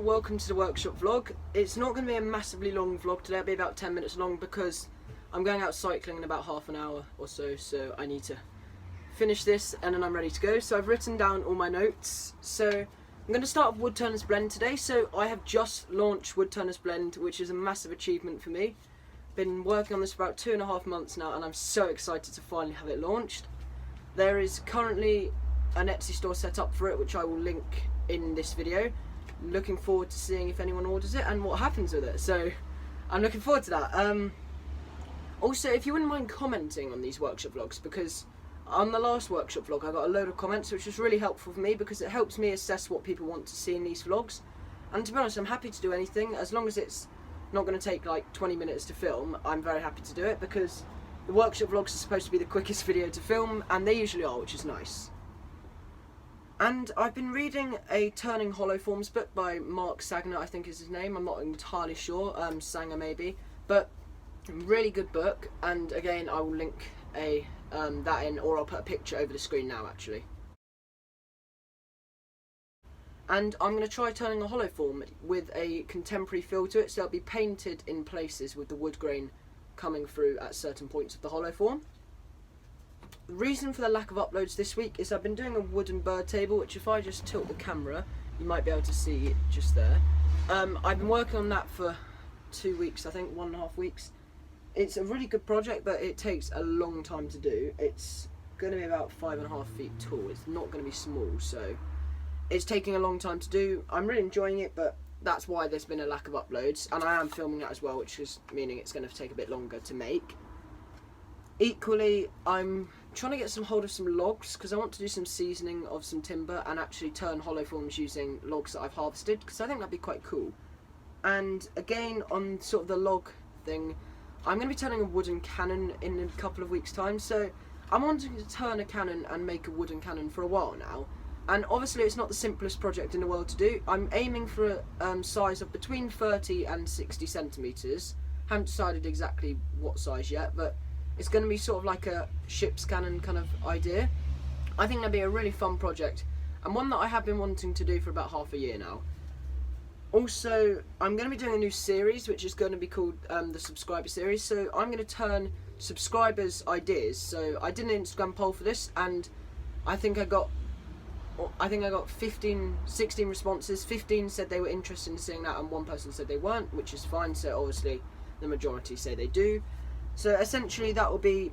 welcome to the workshop vlog. It's not going to be a massively long vlog today, it'll be about 10 minutes long because I'm going out cycling in about half an hour or so, so I need to finish this and then I'm ready to go. So I've written down all my notes. So I'm going to start with Woodturners Blend today. So I have just launched Woodturners Blend, which is a massive achievement for me. Been working on this for about 2.5 months now and I'm so excited to finally have it launched. There is currently an Etsy store set up for it, which I will link in this video. Looking forward to seeing if anyone orders it and what happens with it, so I'm looking forward to that. Also, if you wouldn't mind commenting on these workshop vlogs, because on the last workshop vlog I got a load of comments, which was really helpful for me because it helps me assess what people want to see in these vlogs. And to be honest, I'm happy to do anything as long as it's not going to take like 20 minutes to film. I'm very happy to do it because the workshop vlogs are supposed to be the quickest video to film, and they usually are, which is nice. And I've been reading a Turning Hollow Forms book by Mark Sagner, I think is his name. I'm not entirely sure, Sanger maybe, but really good book. And again, I will link that in, or I'll put a picture over the screen now actually. And I'm going to try turning a hollow form with a contemporary feel to it, so it'll be painted in places with the wood grain coming through at certain points of the hollow form. The reason for the lack of uploads this week is I've been doing a wooden bird table, which if I just tilt the camera, you might be able to see it just there. I've been working on that for 2 weeks, I think, 1.5 weeks. It's a really good project, but it takes a long time to do. It's going to be about 5.5 feet tall. It's not going to be small, so it's taking a long time to do. I'm really enjoying it, but that's why there's been a lack of uploads, and I am filming that as well, which is meaning it's going to take a bit longer to make. Equally, I'm trying to get hold of some logs because I want to do some seasoning of some timber and actually turn hollow forms using logs that I've harvested, because I think that'd be quite cool. And again, on sort of the log thing, I'm going to be turning a wooden cannon in a couple of weeks' time. So I'm wanting to turn a cannon and make a wooden cannon for a while now, and obviously it's not the simplest project in the world to do. I'm aiming for a size of between 30 and 60 centimetres. Haven't decided exactly what size yet, but it's going to be sort of like a ship's cannon kind of idea. I think that'd be a really fun project, and one that I have been wanting to do for about half a year now. Also, I'm going to be doing a new series, which is going to be called the subscriber series. So I'm going to turn subscribers' ideas. So I did an Instagram poll for this, and I think I got 16 responses. 15 said they were interested in seeing that, and 1 person said they weren't, which is fine. So obviously the majority say they do. So essentially that will be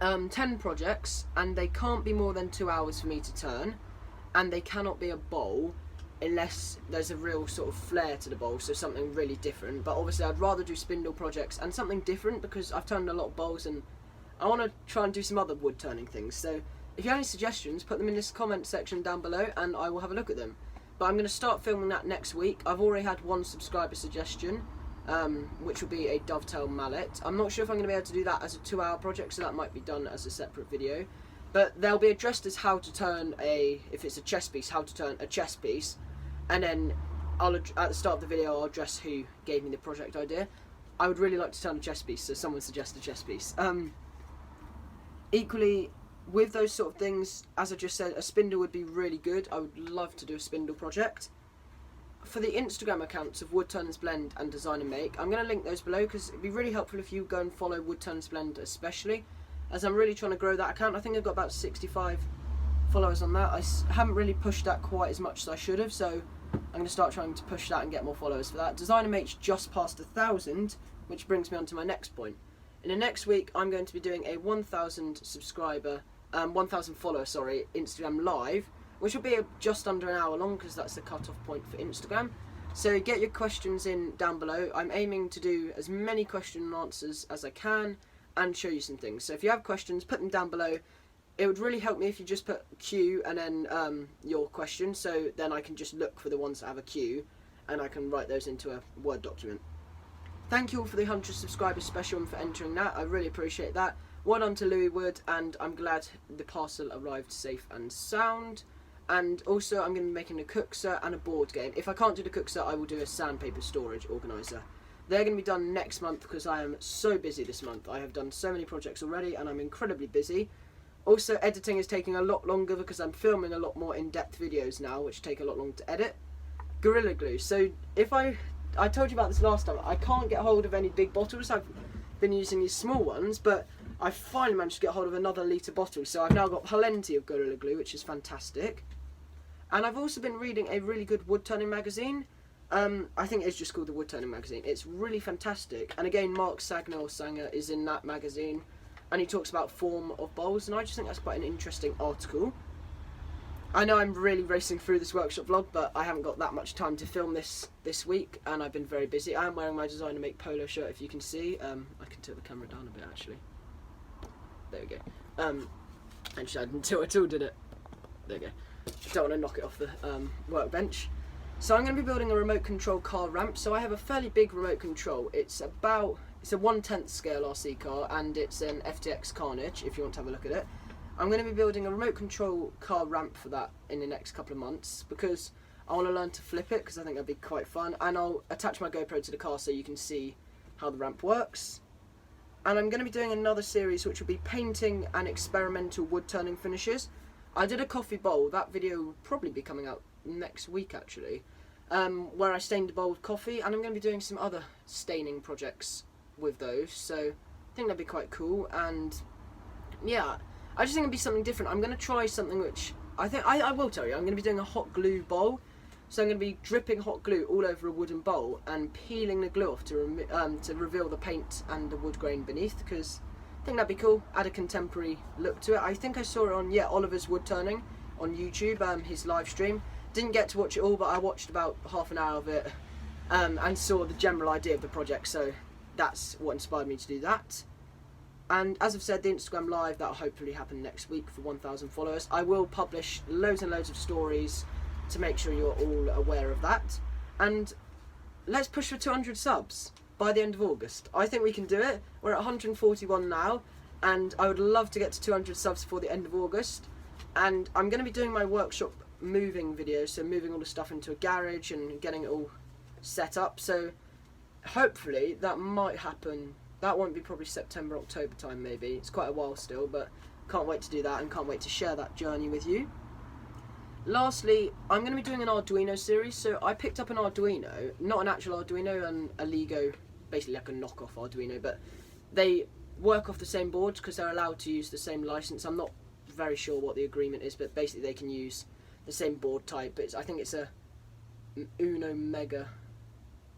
10 projects, and they can't be more than 2 hours for me to turn, and they cannot be a bowl unless there's a real sort of flair to the bowl, so something really different. But obviously I'd rather do spindle projects and something different because I've turned a lot of bowls and I want to try and do some other wood turning things. So if you have any suggestions, put them in this comment section down below and I will have a look at them. But I'm going to start filming that next week. I've already had 1 subscriber suggestion, which will be a Dovetail Mallet. I'm not sure if I'm going to be able to do that as a 2-hour project, so that might be done as a separate video. But they'll be addressed as how to turn if it's a chess piece, how to turn a chess piece. And then at the start of the video I'll address who gave me the project idea. I would really like to turn a chess piece, so someone suggest a chess piece. Equally, with those sort of things, as I just said, a spindle would be really good. I would love to do a spindle project. For the Instagram accounts of Woodturners Blend and Design and Make, I'm going to link those below because it'd be really helpful if you go and follow Woodturners Blend especially, as I'm really trying to grow that account. I think I've got about 65 followers on that. I haven't really pushed that quite as much as I should have, so I'm going to start trying to push that and get more followers for that. Design and Make's just passed 1,000, which brings me on to my next point. In the next week, I'm going to be doing a 1,000 follower, Instagram Live, which will be just under an hour long because that's the cut-off point for Instagram. So get your questions in down below. I'm aiming to do as many question and answers as I can and show you some things. So if you have questions, put them down below. It would really help me if you just put Q and then your question, so then I can just look for the ones that have a Q and I can write those into a Word document. Thank you all for the 100 subscribers special and for entering that. I really appreciate that. Well done to Louis Wood, and I'm glad the parcel arrived safe and sound. And also I'm going to be making a cook set and a board game. If I can't do the cook set, I will do a sandpaper storage organiser. They're going to be done next month because I am so busy this month. I have done so many projects already and I'm incredibly busy. Also, editing is taking a lot longer because I'm filming a lot more in-depth videos now, which take a lot longer to edit. Gorilla Glue. So if I told you about this last time, I can't get hold of any big bottles. I've been using these small ones, but I finally managed to get hold of another litre bottle. So I've now got plenty of Gorilla Glue, which is fantastic. And I've also been reading a really good woodturning magazine. I think it's just called the Woodturning Magazine. It's really fantastic. And again, Mark Sanger is in that magazine, and he talks about form of bowls, and I just think that's quite an interesting article. I know I'm really racing through this workshop vlog, but I haven't got that much time to film this week, and I've been very busy. I am wearing my Designer Make polo shirt, if you can see. I can tilt the camera down a bit, actually. There we go. Actually, I didn't tilt at all, did it? There we go. I don't want to knock it off the workbench. So I'm going to be building a remote control car ramp. So I have a fairly big remote control. It's a 1/10 scale RC car, and it's an FTX Carnage, if you want to have a look at it. I'm going to be building a remote control car ramp for that in the next couple of months, because I want to learn to flip it, because I think that'd be quite fun. And I'll attach my GoPro to the car so you can see how the ramp works. And I'm going to be doing another series which will be painting and experimental wood turning finishes. I did a coffee bowl. That video will probably be coming out next week, actually, where I stained the bowl with coffee, and I'm going to be doing some other staining projects with those, so I think that'd be quite cool. And yeah, I just think it'd be something different. I'm going to try something which I will tell you, I'm going to be doing a hot glue bowl. So I'm going to be dripping hot glue all over a wooden bowl and peeling the glue off to reveal the paint and the wood grain beneath, because I think that'd be cool. Add a contemporary look to it. I think I saw it on Oliver's Wood Turning on YouTube, his live stream. Didn't get to watch it all, but I watched about half an hour of it, and saw the general idea of the project. So that's what inspired me to do that. And as I've said, the Instagram live, that'll hopefully happen next week for 1,000 followers. I will publish loads and loads of stories to make sure you're all aware of that. And let's push for 200 subs by the end of August. I think we can do it. We're at 141 now, and I would love to get to 200 subs before the end of August. And I'm going to be doing my workshop moving videos, so moving all the stuff into a garage and getting it all set up. So hopefully that might happen. That won't be probably September, October time maybe. It's quite a while still, but can't wait to do that and can't wait to share that journey with you. Lastly, I'm going to be doing an Arduino series. So I picked up an Arduino, not an actual Arduino, and a Lego, basically like a knockoff Arduino, but they work off the same boards because they're allowed to use the same license. I'm not very sure what the agreement is, but basically they can use the same board type. I think it's a Uno Mega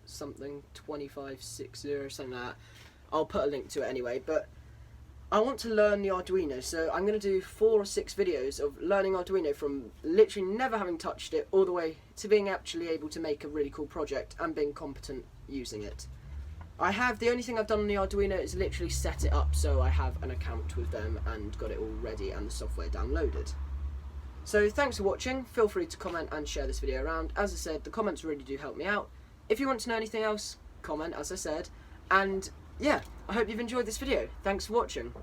something 2560 or something like that. I'll put a link to it anyway, but I want to learn the Arduino, so I'm going to do 4 or 6 videos of learning Arduino, from literally never having touched it all the way to being actually able to make a really cool project and being competent using it. The only thing I've done on the Arduino is literally set it up so I have an account with them and got it all ready and the software downloaded. So thanks for watching. Feel free to comment and share this video around. As I said, the comments really do help me out. If you want to know anything else, comment, as I said. And yeah, I hope you've enjoyed this video. Thanks for watching.